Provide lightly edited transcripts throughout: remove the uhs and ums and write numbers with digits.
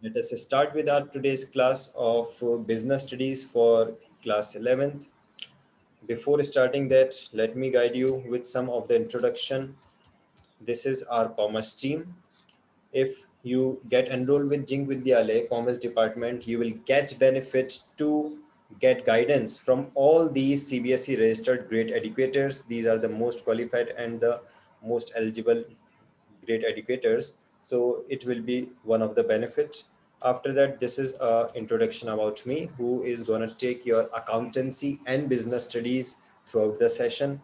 Let us start with our today's class of business studies for class 11th. Before starting that, let me guide you with some of the introduction. This is our commerce team. If you get enrolled with Jing Vidyalaya Commerce Department, you will get benefit to get guidance from all these CBSE registered great educators. These are the most qualified and the most eligible great educators. So it will be one of the benefits. After that, this is a introduction about me, who is going to take your accountancy and business studies throughout the session.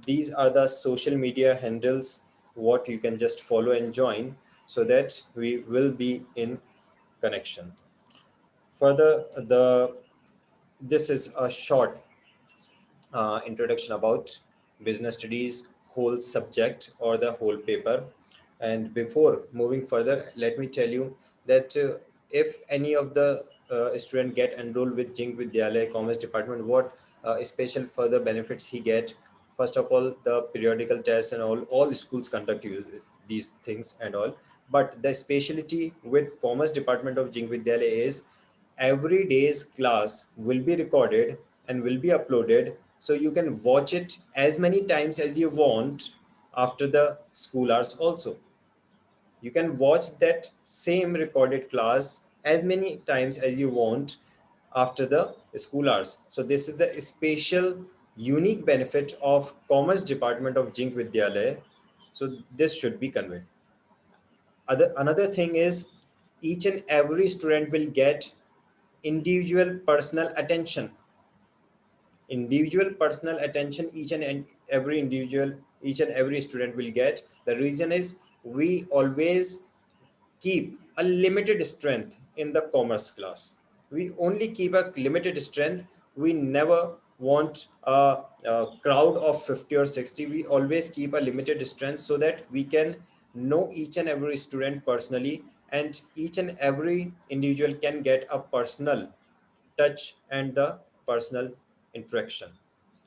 These are the social media handles what you can just follow and join so that we will be in connection. Further, the this is a short introduction about business studies whole subject or the whole paper. And before moving further, let me tell you that if any of the student get enrolled with Jing Vidyalaya Commerce Department, what special further benefits he get. First of all, the periodical tests and all schools conduct these things and all. But the specialty with Commerce Department of Jing Vidyalaya is every day's class will be recorded and will be uploaded, so you can watch it as many times as you want after the school hours also. You can watch that same recorded class as many times as you want after the school hours. So this is the special unique benefit of Commerce Department of Jink Vidyalaya. So this should be conveyed. Another thing is, each and every student will get individual personal attention. Individual personal attention each and every individual, each and every student will get. The reason is, we always keep a limited strength in the commerce class. We only keep a limited strength. We never want a crowd of 50 or 60. We always keep a limited strength so that we can know each and every student personally, and each and every individual can get a personal touch and the personal interaction.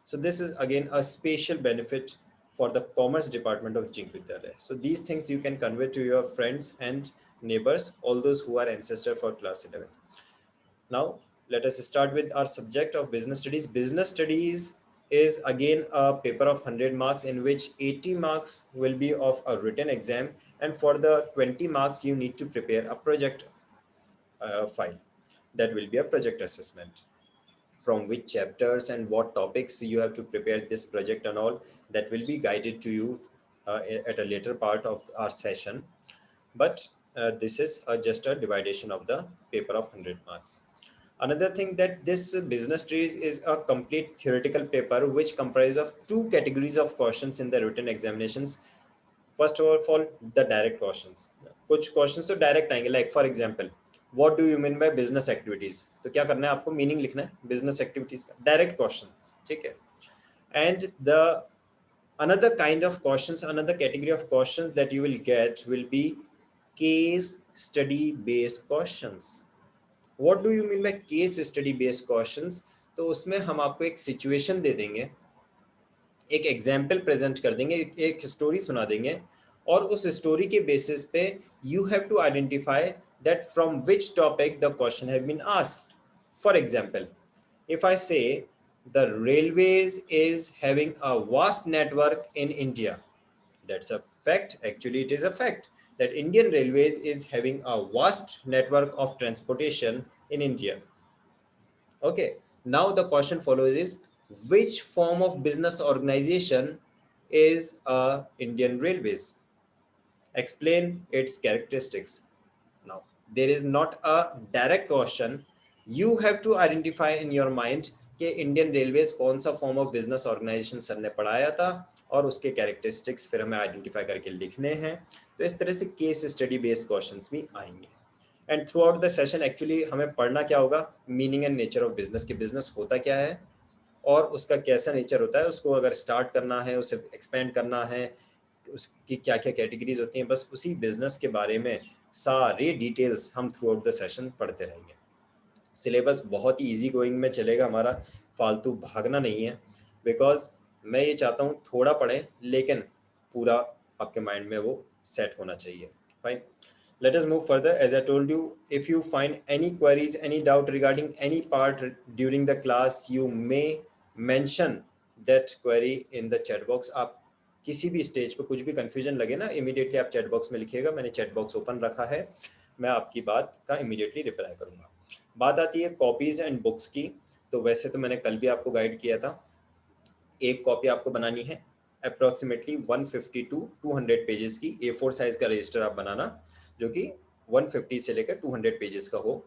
So this is again a special benefit for the commerce department of Jink Vidyalaya. So these things you can convey to your friends and neighbors, all those who are ancestor for class 11th. Now let us start with our subject of business studies. Business studies is again a paper of 100 marks in which 80 marks will be of a written exam, and for the 20 marks you need to prepare a project file. That will be a project assessment, from which chapters and what topics you have to prepare this project and all, that will be guided to you at a later part of our session. But this is just a dividation of the paper of 100 marks. Another thing, that this business trees is a complete theoretical paper which comprises of two categories of questions in the written examinations. First of all, the direct questions. कुछ questions तो direct आएंगे, like for example, what do you mean by business activities. तो क्या करना है आपको, meaning लिखना है बिजनेस एक्टिविटीज का, डायरेक्ट क्वेश्चंस, ठीक है. And the another kind of questions, another category of questions that you will get will be case study based questions. What do you mean by case study based questions? तो उसमें हम आपको एक situation दे देंगे, एक example present कर देंगे, एक स्टोरी सुना देंगे, और उस स्टोरी के बेसिस पे you have to identify that from which topic the question have been asked. For example, if I say the railways is having a vast network in India, that's a fact. Actually, it is a fact that Indian Railways is having a vast network of transportation in India. Okay, now the question follows is, which form of business organization is Indian Railways? Explain its characteristics. Now, there is not a direct question. You have to identify in your mind कि Indian Railways कौन सा form of business organization sir ने पढ़ाया था, और उसके characteristics फिर हमें आइडेंटिफाई करके लिखने हैं. तो इस तरह से केस स्टडी बेस्ड क्वेश्चंस भी आएंगे. And through out the session actually हमें पढ़ना क्या होगा, meaning and nature of business, कि बिजनेस होता क्या है और उसका कैसा नेचर होता है, उसको अगर स्टार्ट करना है, उसे एक्सपेंड करना है, उसकी क्या क्या कैटेगरीज होती हैं, बस उसी बिजनेस के बारे में सारे डिटेल्स हम थ्रू आउट द सेशन पढ़ते रहेंगे. सिलेबस बहुत ही ईजी गोइंग में चलेगा हमारा, फालतू भागना नहीं है, बिकॉज मैं ये चाहता हूँ थोड़ा पढ़ें लेकिन पूरा आपके माइंड में वो सेट होना चाहिए. Fine. let us move further. As I told you, if you find any queries, any doubt regarding any part during the class, you may mention that query in the chat box. आप किसी भी stage पे कुछ भी confusion लगे ना, immediately आप chat box में लिखिएगा, मैंने चैट बॉक्स ओपन रखा है, मैं आपकी बात का इमीडिएटली रिप्लाई करूंगा। बात आती है कॉपीज एंड बुक्स की, तो वैसे तो मैंने कल भी आपको गाइड किया था। एक कॉपी आपको बनानी है अप्रोक्सीमेटली 150 टू 200 पेजेस की, A4 साइज का रजिस्टर आप बनाना जो कि 150 से लेकर 200 पेजेस का हो।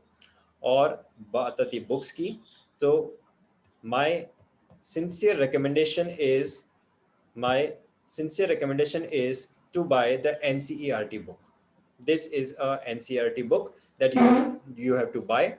और बात आती है बुक्स की, तो my sincere recommendation is to buy the NCERT book. This is a NCERT book that you have to buy,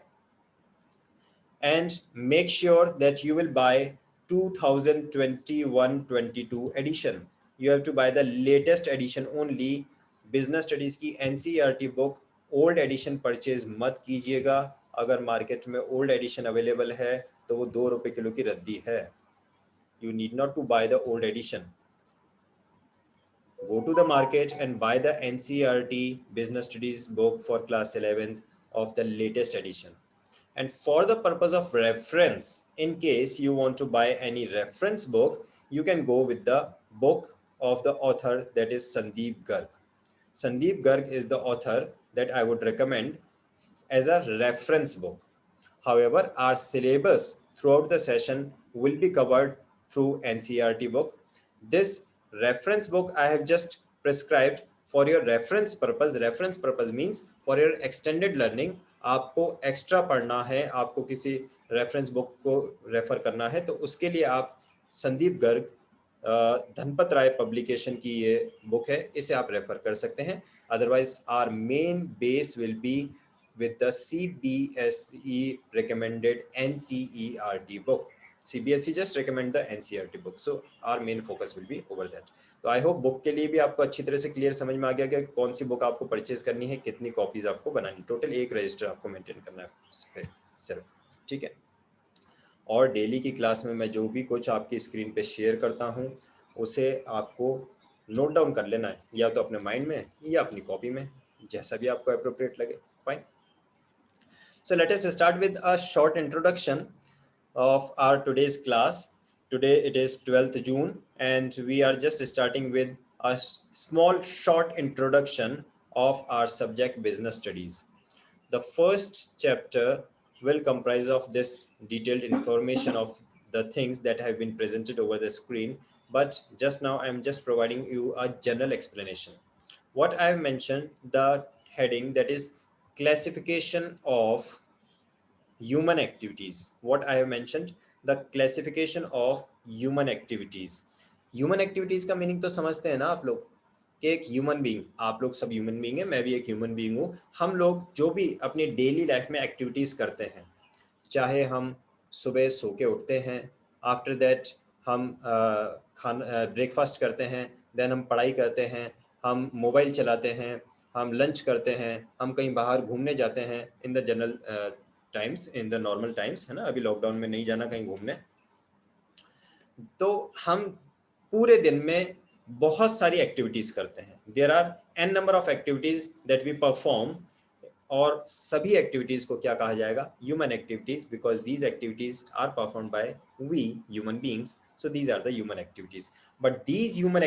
and make sure that you will buy 2021-22 edition. You have to buy the latest edition only. Business studies की NCERT book old edition purchase मत कीजिएगा। अगर market में old addition available है तो वो ₹2 kilo की रद्दी है। You need not to buy the old edition. Go to the market and buy the NCERT Business Studies book for class 11th of the latest edition. And for the purpose of reference, in case you want to buy any reference book, you can go with the book of the author, that is Sandeep Garg. Sandeep Garg is the author that I would recommend as a reference book. However, our syllabus throughout the session will be covered through NCERT book. This reference book I have just prescribed for your reference purpose. Reference purpose means for your extended learning. आपको extra पढ़ना है, आपको किसी reference book को refer करना है, तो उसके लिए आप संदीप गर्ग धनपत राय पब्लिकेशन की ये बुक है, इसे आप रेफर कर सकते हैं। Otherwise our main base will be with the CBSE recommended NCERT book. CBSE just recommend the NCERT book, so our main focus will be over that. तो आई होप बुक के लिए भी आपको अच्छी तरह से क्लियर समझ में आ गया कि कौन सी बुक आपको परचेज करनी है, कितनी कॉपीज आपको बनानी, टोटल एक रजिस्टर आपको मेंटेन करना है सिर्फ, ठीक है। और डेली की क्लास में मैं जो भी कुछ आपकी स्क्रीन पे शेयर करता हूँ उसे आपको नोट डाउन कर लेना है, या तो अपने माइंड में या अपनी कॉपी में, जैसा भी आपको अप्रोप्रिएट लगे। Fine. So let us start with a short introduction of our today's class. Today it is 12th June and we are just starting with a small short introduction of our subject business studies. The first chapter will comprise of this detailed information of the things that have been presented over the screen, but just now I am just providing you a general explanation. What I have mentioned, the heading, that is classification of human activities. What I have mentioned, the classification of human activities. Human activities का meaning तो समझते हैं ना आप लोग कि एक human being, आप लोग सब ह्यूमन बीइंग है, मैं भी एक ह्यूमन बीइंग हूँ। हम लोग जो भी अपनी डेली लाइफ में एक्टिविटीज़ करते हैं, चाहे हम सुबह सो के उठते हैं, आफ्टर दैट हम ब्रेकफास्ट करते हैं, देन हम पढ़ाई करते हैं, हम मोबाइल चलाते हैं, हम लंच करते हैं, हम कहीं बाहर घूमने जाते हैं in the general times, in the normal times, है ना। अभी लॉकडाउन में नहीं जाना कहीं घूमने, तो हम पूरे दिन में बहुत सारी एक्टिविटीज करते हैं। There are n number of activities that we perform, और सभी एक्टिविटीज को क्या कहा जाएगा, human activities, because these activities are perform by we human beings, so these are the human activities. But these human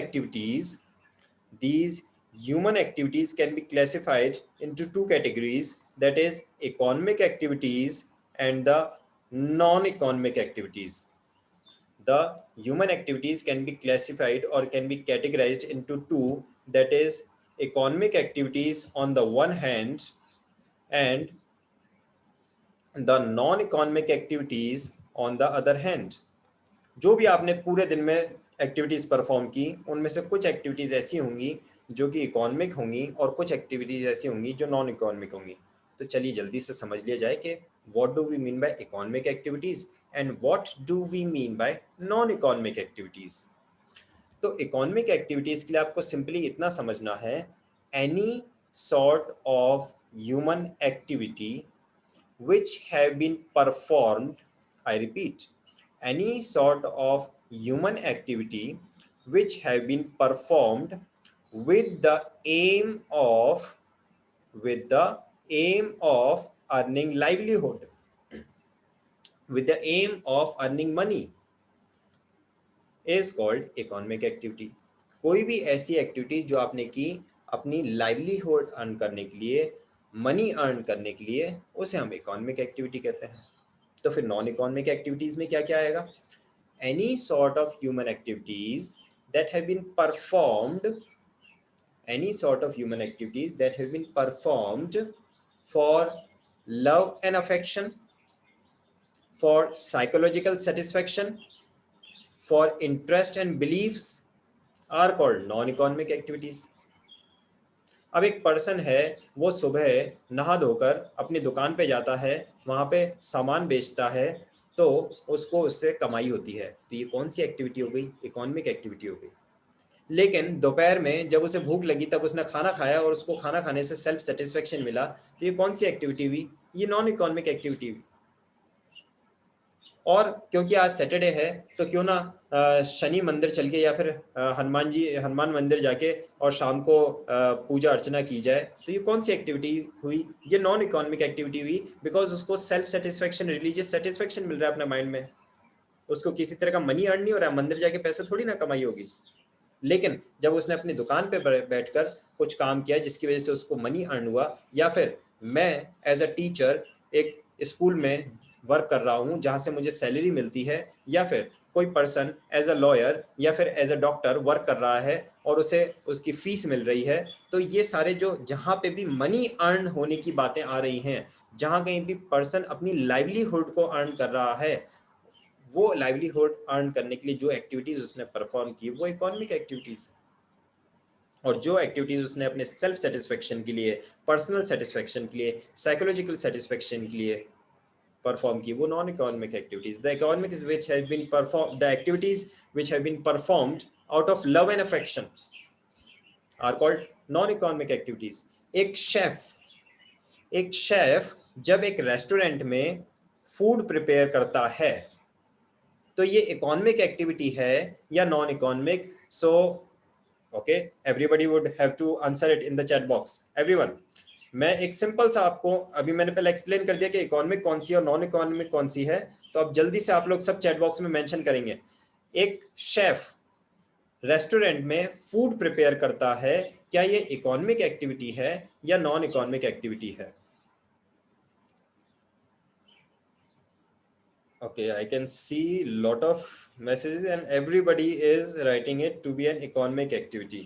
activities can be classified into two categories, that is economic activities and the non-economic activities. The human activities can be classified or can be categorized into two, that is economic activities on the one hand and the non-economic activities on the other hand. जो भी आपने पूरे दिन में activities perform की, उनमें से कुछ एक्टिविटीज़ ऐसी होंगी जो कि इकोनॉमिक होंगी और कुछ एक्टिविटीज़ ऐसी होंगी जो नॉन इकोनॉमिक होंगी। तो चलिए जल्दी से समझ लिया जाए कि what do we mean by economic activities and what do we mean by non economic activities. तो इकोनॉमिक एक्टिविटीज़ के लिए आपको सिंपली इतना समझना है, any sort of human activity which have been performed, I repeat, any sort of human activity which have been performed with the aim of with the aim of earning livelihood, with the aim of earning money is called economic activity. कोई भी ऐसी activities जो आपने की अपनी livelihood earn करने के लिए, मनी अर्न करने के लिए, उसे हम इकोनॉमिक एक्टिविटी कहते हैं। तो फिर नॉन इकोनॉमिक एक्टिविटीज में क्या क्या आएगा? Any sort of human activities that have been performed, any sort of human activities that have been performed for love and affection, for psychological satisfaction, for interest and beliefs are called non-economic activities. अब एक person है, वो सुबह नहा धोकर अपनी दुकान पे जाता है, वहाँ पे सामान बेचता है, तो उसको उससे कमाई होती है। तो ये कौन सी एक्टिविटी हो गई? इकोनॉमिक एक्टिविटी हो गई। लेकिन दोपहर में जब उसे भूख लगी तब उसने खाना खाया और उसको खाना खाने से सेल्फ सेटिस्फेक्शन मिला, तो ये कौन सी एक्टिविटी हुई? ये नॉन इकोनॉमिक एक्टिविटी हुई। और क्योंकि आज सैटरडे है तो क्यों ना शनि मंदिर चल के या फिर हनुमान मंदिर जाके और शाम को पूजा अर्चना की जाए, तो ये कौन सी एक्टिविटी हुई? ये नॉन इकोनॉमिक एक्टिविटी हुई, बिकॉज उसको सेल्फ सेटिस्फेक्शन, रिलीजियस सेटिस्फेक्शन मिल रहा है अपने माइंड में। उसको किसी तरह का मनी अर्न नहीं हो रहा है, मंदिर जाके पैसे थोड़ी ना कमाई होगी। लेकिन जब उसने अपनी दुकान पे बैठकर कुछ काम किया जिसकी वजह से उसको मनी अर्न हुआ, या फिर मैं एज अ टीचर एक स्कूल में वर्क कर रहा हूँ जहाँ से मुझे सैलरी मिलती है, या फिर कोई पर्सन एज अ लॉयर या फिर एज अ डॉक्टर वर्क कर रहा है और उसे उसकी फीस मिल रही है, तो ये सारे जो जहाँ पे भी मनी अर्न होने की बातें आ रही हैं, जहाँ कहीं भी पर्सन अपनी लाइवलीहुड को अर्न कर रहा है, वो लाइवलीहुड अर्न करने के लिए जो एक्टिविटीज उसने परफॉर्म की वो इकोनॉमिक एक्टिविटीज, और जो एक्टिविटीज उसने अपने सेल्फ सेटिस्फेक्शन के लिए, पर्सनल सेटिस्फेक्शन के लिए, साइकोलॉजिकल सेटिस्फेक्शन के लिए परफॉर्म की, वो non economic activities. The economics which have been perform, the activities which have been performed out of love and affection are called non economic activities. एक chef जब एक restaurant में फूड प्रिपेयर करता है, तो ये इकोनॉमिक एक्टिविटी है या non economic? So okay, everybody would have to answer it in the chat box, everyone. मैं एक सिंपल सा आपको, अभी मैंने पहले एक्सप्लेन कर दिया कि इकोनॉमिक कौन सी है और नॉन इकोनॉमिक कौन सी है, तो अब जल्दी से आप लोग सब चैट बॉक्स में मेंशन करेंगे। एक शेफ रेस्टोरेंट में फूड प्रिपेयर करता है, क्या ये इकोनॉमिक एक्टिविटी है या नॉन इकोनॉमिक एक्टिविटी है? Okay, I can see lot of messages and everybody is writing it to be an economic activity.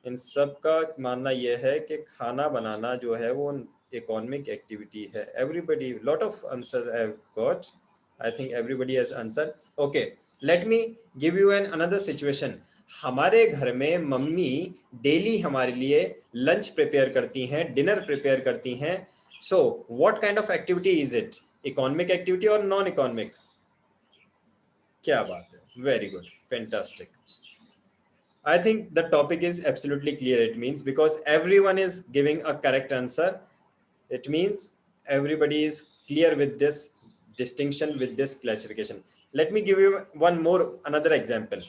इन सब का मानना यह है कि खाना बनाना जो है वो इकोनॉमिक एक्टिविटी है। Everybody, lot of answers I have got. I think everybody has answered. Okay, let me give you another situation. हमारे घर में मम्मी डेली हमारे लिए लंच प्रिपेयर करती हैं, डिनर प्रिपेयर करती हैं। So, what kind of activity is it? Economic activity और नॉन इकोनॉमिक? क्या बात है, very good, fantastic. I think the topic is absolutely clear. It means because everyone is giving a correct answer, it means everybody is clear with this distinction, with this classification. Let me give you another example.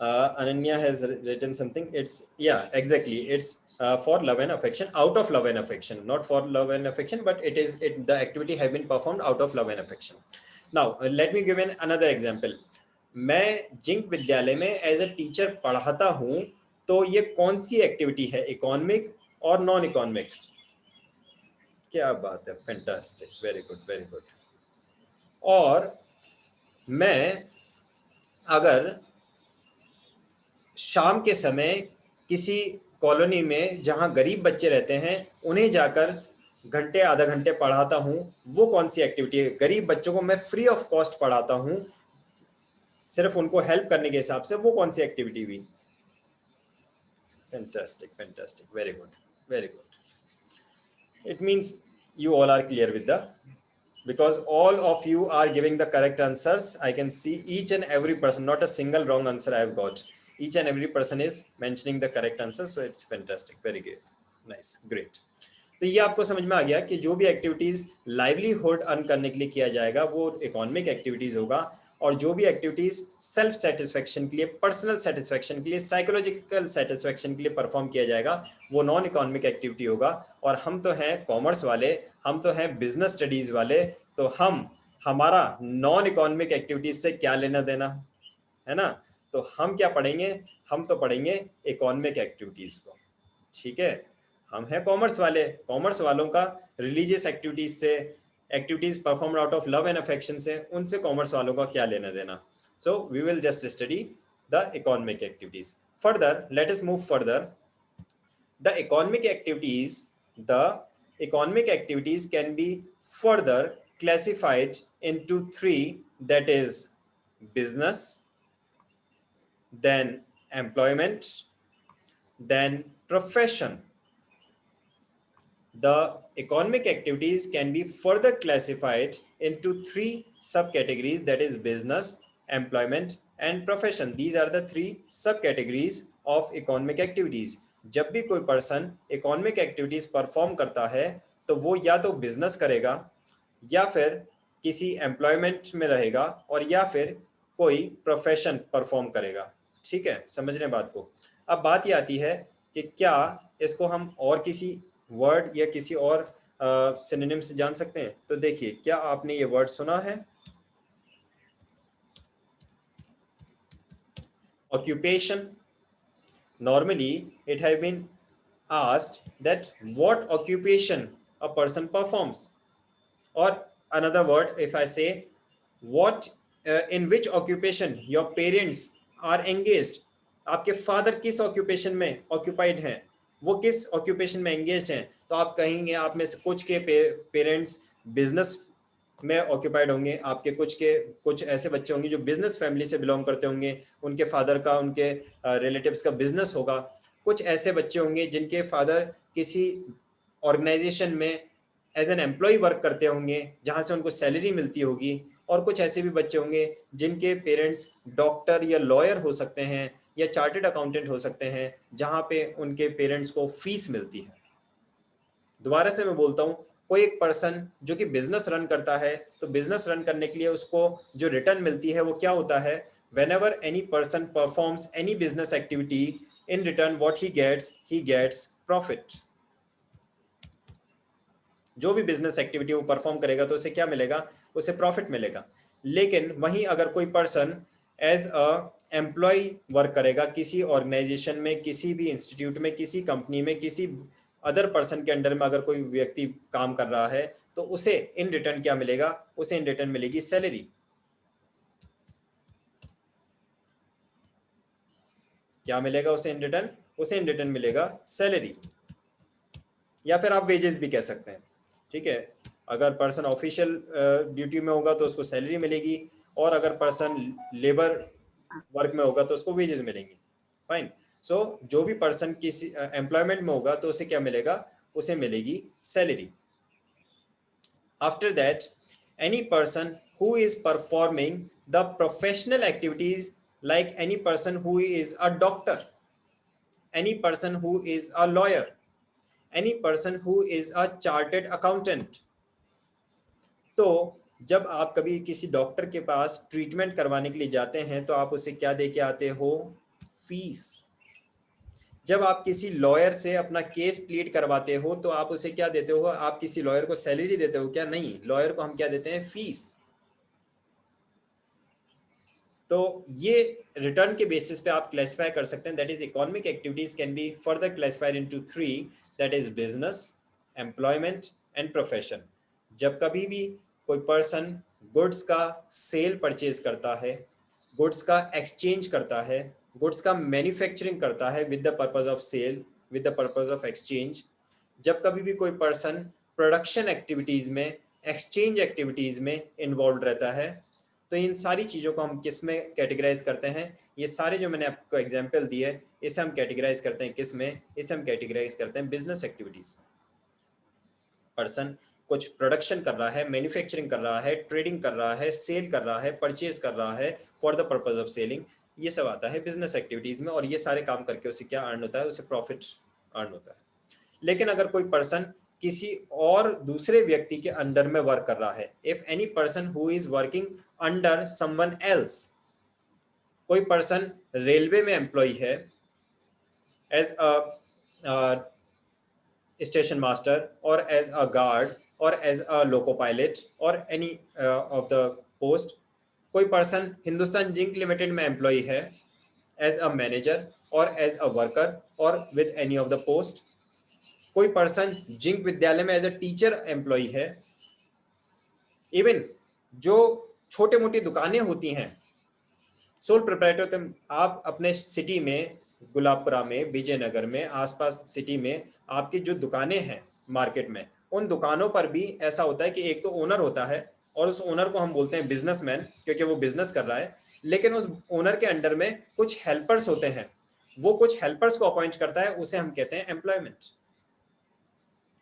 Ananya has written something. It's, yeah, exactly. It's for love and affection, out of love and affection, not for love and affection, but the activity have been performed out of love and affection. Now, let me give another example. मैं zinc विद्यालय में as a teacher पढ़ाता हूँ, तो ये कौन सी activity है, economic और नॉन इकोनॉमिक? क्या बात है, fantastic, very good, very good. और मैं अगर शाम के समय किसी कॉलोनी में जहां गरीब बच्चे रहते हैं उन्हें जाकर घंटे आधा घंटे पढ़ाता हूं, वो कौन सी एक्टिविटी है? गरीब बच्चों को मैं फ्री ऑफ कॉस्ट पढ़ाता हूं, सिर्फ उनको हेल्प करने के हिसाब से, वो कौन सी एक्टिविटी हुई? Fantastic, fantastic, very good, very good. It means you all are clear with the, because all of you are giving the correct answers. I can see each and every person, not a single wrong answer I have got. Each and every person is mentioning the correct answer, so it's fantastic, very good, nice, great. तो ये आपको समझ में आ गया कि जो भी activities livelihood earn करने के लिए किया जाएगा वो इकोनॉमिक एक्टिविटीज होगा, और जो भी एक्टिविटीज सेल्फ सेटिस्फेक्शन के लिए, पर्सनल सेटिस्फेक्शन के लिए, साइकोलॉजिकल सेटिस्फेक्शन के लिए परफॉर्म किया जाएगा वो नॉन इकोनॉमिक एक्टिविटी होगा। और हम तो हैं कॉमर्स वाले, हम तो हैं बिजनेस स्टडीज वाले, तो हमारा नॉन इकोनॉमिक एक्टिविटीज से क्या लेना देना, है ना। तो हम क्या पढ़ेंगे, हम तो पढ़ेंगे इकोनॉमिक एक्टिविटीज को, ठीक है। हम हैं कॉमर्स वाले, कॉमर्स वालों का रिलीजियस एक्टिविटीज से, activities perform out of love and affection से, उनसे कॉमर्स वालों का क्या लेना देना। So we will just study the economic activities. Further let us move further. The economic activities can be further classified into three, that is business, then employment, then profession. The economic activities can be further classified into three subcategories, that is business, employment and profession. These are the three subcategories of economic activities. जब भी कोई person economic activities perform करता है तो वो या तो business करेगा, या फिर किसी एम्प्लॉयमेंट में रहेगा, और या फिर कोई प्रोफेशन परफॉर्म करेगा। ठीक है, समझ रहे हैं बात को। अब बात ये आती है कि क्या इसको हम और किसी वर्ड या किसी और सिनोनिम से जान सकते हैं। तो देखिए, क्या आपने ये वर्ड सुना है, occupation. Normally, it have been asked that what occupation a person performs. Or another word, if I say what in which occupation your parents are engaged, आपके फादर किस ऑक्यूपेशन में ऑक्यूपाइड हैं, वो किस ऑक्यूपेशन में engaged हैं, तो आप कहेंगे आप में से कुछ के पेरेंट्स बिजनेस में ऑक्यूपाइड होंगे, आपके कुछ ऐसे बच्चे होंगे जो बिजनेस फैमिली से बिलोंग करते होंगे, उनके फादर का, उनके रिलेटिव्स का बिजनेस होगा। कुछ ऐसे बच्चे होंगे जिनके फादर किसी ऑर्गेनाइजेशन में एज एन एम्प्लॉय वर्क करते होंगे जहां से उनको सैलरी मिलती होगी। और कुछ ऐसे भी बच्चे होंगे जिनके पेरेंट्स डॉक्टर या लॉयर हो सकते हैं या चार्टर्ड अकाउंटेंट हो सकते हैं, जहां पे उनके पेरेंट्स को फीस मिलती है। दोबारा से मैं बोलता हूँ, कोई एक पर्सन जो कि बिजनेस रन करता है, तो बिजनेस रन करने के लिए उसको जो रिटर्न मिलती है वो क्या होता है, whenever any person performs any business activity, in return what he gets profit। जो भी बिजनेस एक्टिविटी वो परफॉर्म करेगा तो उसे क्या मिलेगा, उसे प्रॉफिट मिलेगा। लेकिन वहीं अगर कोई person as a employ work करेगा किसी ऑर्गेनाइजेशन में, किसी भी इंस्टीट्यूट में, किसी कंपनी में, किसी अदर पर्सन के अंडर में अगर कोई व्यक्ति काम कर रहा है, तो उसे इन रिटर्न क्या मिलेगा, उसे इन रिटर्न मिलेगी सैलरी। क्या मिलेगा उसे इन रिटर्न, उसे इन रिटर्न मिलेगा सैलरी, या फिर आप वेजेस भी कह सकते हैं। ठीक है, अगर पर्सन ऑफिशियल ड्यूटी में होगा तो उसको सैलरी मिलेगी, और अगर पर्सन लेबर वर्क में होगा तो उसको वेजेस मिलेंगी। फाइन। सो जो भी पर्सन किसी एम्प्लॉयमेंट में होगा तो उसे क्या मिलेगा, उसे मिलेगी salary. After that, any person who is performing the professional activities, like any person who is a doctor, any person who is a lawyer, any person who is a chartered accountant। तो जब आप कभी किसी doctor के पास treatment करवाने के लिए जाते हैं तो आप उसे क्या दे के आते हो, फीस। जब आप किसी लॉयर से अपना केस प्लीड करवाते हो तो आप उसे क्या देते हो, आप किसी लॉयर को सैलरी देते हो क्या, नहीं, लॉयर को हम क्या देते हैं, फीस। तो ये रिटर्न के बेसिस पे आप क्लासिफाई कर सकते हैं, that is economic activities can be further classified into three, that is business, employment and profession. जब कभी भी कोई पर्सन गुड्स का सेल परचेज करता है, गुड्स का एक्सचेंज करता है, गुड्स का मैन्युफैक्चरिंग करता है with the purpose of sale, with the purpose of exchange, जब कभी भी कोई पर्सन प्रोडक्शन एक्टिविटीज में, एक्सचेंज एक्टिविटीज में इन्वॉल्व रहता है, तो इन सारी चीज़ों को हम किस में कैटेगराइज करते हैं, ये सारे जो मैंने आपको एग्जांपल दिए इसे हम कैटेगराइज करते हैं किस में, इसे हम कैटेगराइज करते हैं बिजनेस एक्टिविटीज। पर्सन कुछ प्रोडक्शन कर रहा है, मैन्युफैक्चरिंग कर रहा है, ट्रेडिंग कर रहा है, सेल कर रहा है, परचेज कर रहा है for the purpose of selling, ये सब आता है बिजनेस एक्टिविटीज में, और ये सारे काम करके उसे क्या अर्न होता है, उसे प्रॉफिट अर्न होता है। लेकिन अगर कोई पर्सन किसी और दूसरे व्यक्ति के अंडर में वर्क कर रहा है, if any person who is working under someone else. कोई पर्सन रेलवे में एम्प्लॉय है as a station master or as a guard or as a loco pilot or any of the post। कोई person Hindustan zinc limited में employ है as a manager और as a worker और with any of the post. कोई person zinc विद्यालय में as a teacher employ है। Even जो छोटे मोटी दुकानें होती हैं, सोल प्रोप्राइटर होते हैं, आप अपने सिटी में, गुलाबपुरा में, विजयनगर में, आसपास सिटी में आपकी जो दुकानें हैं मार्केट में, उन दुकानों पर भी ऐसा होता है कि एक तो ओनर होता है और उस ओनर को हम बोलते हैं बिजनेसमैन क्योंकि वो बिजनेस कर रहा है, लेकिन उस ओनर के अंडर में कुछ हेल्पर्स होते हैं, वो कुछ हेल्पर्स को अपॉइंट करता है, उसे हम कहते हैं एम्प्लॉयमेंट।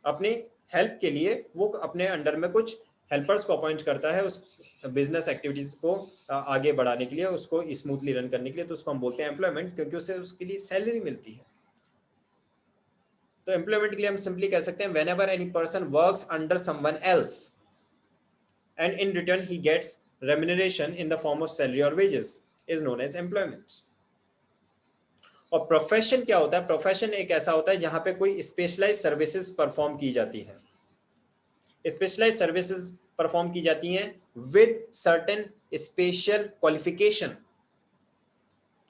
अपनी हेल्प के लिए वो अपने अंडर में कुछ हेल्पर्स को अपॉइंट करता है उस बिजनेस एक्टिविटीज को आगे बढ़ाने के लिए, उसको स्मूथली रन करने के लिए, तो उसको हम बोलते हैं एम्प्लॉयमेंट क्योंकि उसे उसके लिए सैलरी मिलती है। तो एम्प्लॉयमेंट के लिए हम सिंपली कह सकते हैं whenever any person works under someone else and in return he gets remuneration in the form of salary और wages is known as employment. और प्रोफेशन क्या होता है? प्रोफेशन एक ऐसा होता है जहां पे कोई स्पेशलाइज सर्विसेज परफॉर्म की जाती है। स्पेशलाइज सर्विसेज परफॉर्म की जाती हैं with certain special qualification.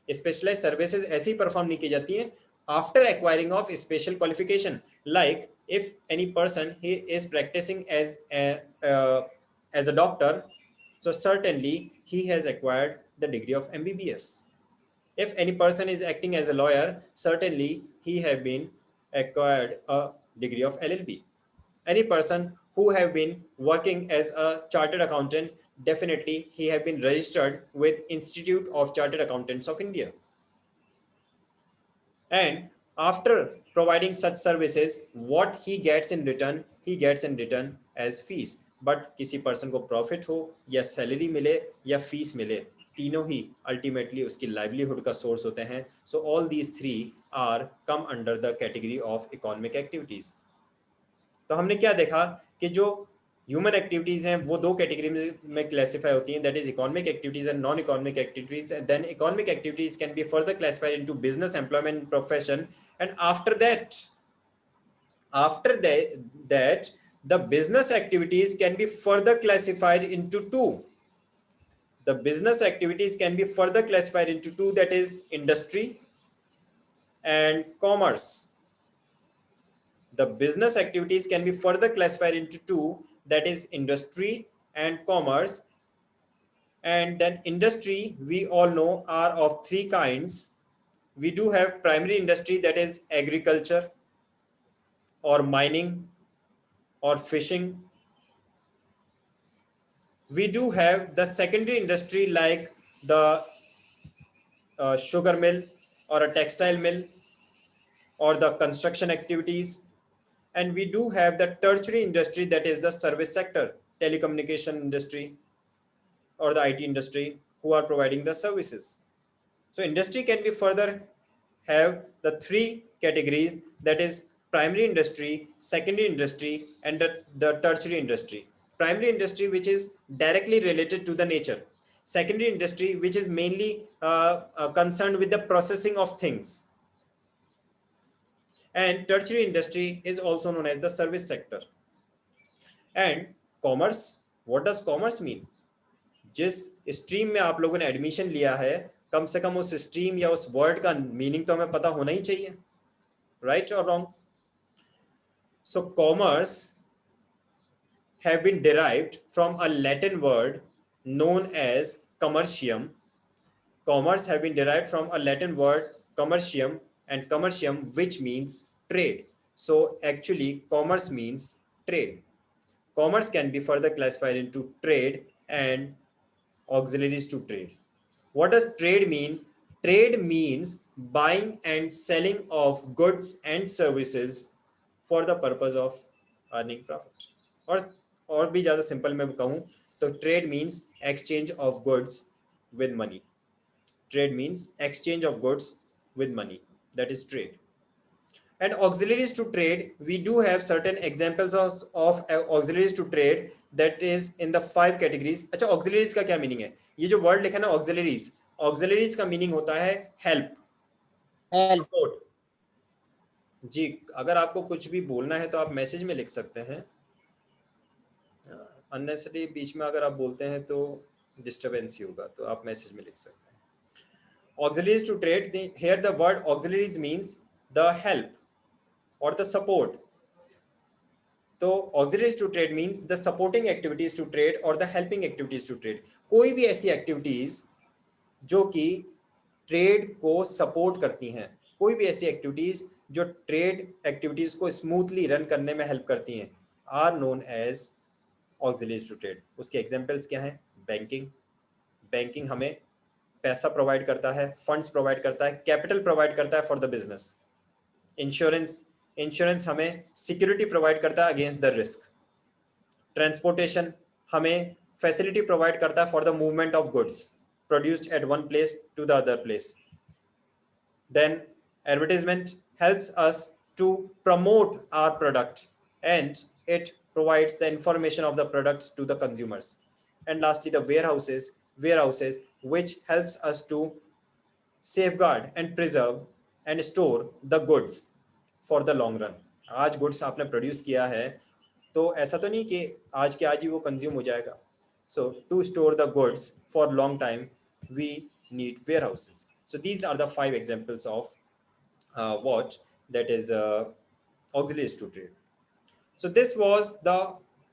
Specialise services ऐसी परफॉर्म नहीं की जाती हैं after acquiring of special qualification, like if any person he is practising as a doctor, so certainly he has acquired the degree of MBBS. If any person is acting as a lawyer, certainly he have been acquired a degree of LLB. Any person who have been working as a chartered accountant, definitely he have been registered with Institute of Chartered Accountants of India. And after providing such services, what he gets in return, he gets in return as fees. But किसी person को profit हो या salary मिले या fees मिले, तीनों ही ultimately उसकी लाइवलीहुड का सोर्स होते हैं। So all these three are come under the category of economic activities. तो हमने क्या देखा कि जो ह्यूमन एक्टिविटीज हैं वो दो कैटेगरी में क्लासिफाई होती हैं, that is economic activities and non economic activities. Then economic activities can be further classified into business, employment, profession, and after that the business activities can be further classified into two. The business activities can be further classified into two, that is industry and commerce. The business activities can be further classified into two, that is industry and commerce. And then industry, we all know, are of three kinds. We do have primary industry, that is agriculture or mining or fishing. We do have the secondary industry like the sugar mill or a textile mill or the construction activities. And we do have the tertiary industry, that is the service sector, telecommunication industry or the IT industry, who are providing the services. So industry can be further have the three categories, that is primary industry, secondary industry, and the tertiary industry. Primary industry, which is directly related to the nature. Secondary industry, which is mainly concerned with the processing of things. And tertiary industry is also known as the service sector. And commerce, what does commerce mean? जिस stream में आप लोगों ने admission लिया है, कम से कम उस stream या उस वर्ड का मीनिंग तो हमें पता होना ही चाहिए, राइट और wrong? So commerce have been derived from a Latin word known as commercium. Commerce have been derived from a Latin word commercium, and commercium, which means trade. So actually commerce means trade. Commerce can be further classified into trade and auxiliaries to trade. What does trade mean? Trade means buying and selling of goods and services for the purpose of earning profit. और भी ज़्यादा simple में कहूँ तो trade means exchange of goods with money. Trade means exchange of goods with money. That is trade. And auxiliaries to trade, we do have certain examples of auxiliaries to trade that is in the 5 categories. अच्छा, auxiliaries का क्या meaning है? ये जो word लिखा है ना auxiliaries, auxiliaries का मीनिंग होता है हेल्प, हेल्प। सपोर्ट। जी, अगर आपको कुछ भी बोलना है तो आप मैसेज में लिख सकते हैं। अननेसेसरी बीच में अगर आप बोलते हैं तो डिस्टर्बेंस ही होगा, तो आप मैसेज में लिख सकते हैं। Auxiliaries to trade, here the word auxiliaries means the help or the support. तो auxiliaries to trade means the supporting activities to trade or the helping activities to trade. कोई भी ऐसी एक्टिविटीज जो कि ट्रेड को सपोर्ट करती हैं, कोई भी ऐसी एक्टिविटीज जो ट्रेड एक्टिविटीज को स्मूथली रन करने में हेल्प करती हैं, are known as auxiliaries to trade. उसके एग्जांपल्स क्या हैं? बैंकिंग, बैंकिंग हमें पैसा प्रोवाइड करता है, फंड्स प्रोवाइड करता है, कैपिटल प्रोवाइड करता है for the business. Insurance, insurance हमें सिक्योरिटी प्रोवाइड करता है अगेंस्ट द रिस्क। ट्रांसपोर्टेशन हमें फैसिलिटी प्रोवाइड करता है for the movement of goods produced at one place to the other place. Then advertisement helps us to promote our product and it provides the information of the products to the consumers. And lastly, the warehouses which helps us to safeguard and preserve and store the goods for the long run. आज goods आपने produce किया है तो ऐसा तो नहीं कि आज के आज ही वो कंज्यूम हो जाएगा। So to store the goods for long time we need warehouses. So these are the 5 examples of what that is auxiliaries to trade. So this was the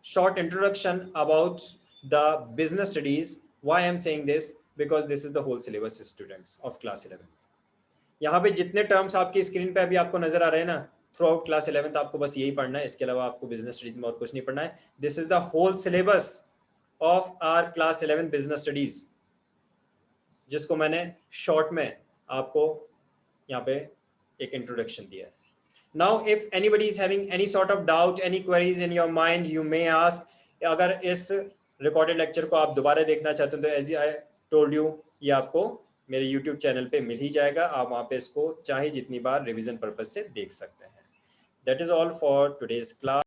short introduction about the business studies. Why I am saying this? Because this is the whole syllabus, students of class 11. यहाँ पे जितने terms आपकी screen पे अभी आपको नजर आ रहे हैं ना, थ्रू आउट क्लास 11 आपको बस यही पढ़ना है, इसके अलावा आपको बिजनेस स्टडीज में और कुछ नहीं पढ़ना है। This is the whole syllabus of our class 11 business studies, जिसको मैंने शॉर्ट में आपको यहाँ पे एक इंट्रोडक्शन दिया है। Now, if anybody is having any sort of doubt, any queries in your mind, you may ask. अगर इस रिकॉर्डेड लेक्चर को आप दोबारा देखना चाहते हो तो एज आई टोल्ड यू, ये आपको मेरे यूट्यूब चैनल पे मिल ही जाएगा। आप वहाँ पे इसको चाहे जितनी बार रिवीजन पर्पज से देख सकते हैं। That is all for today's class.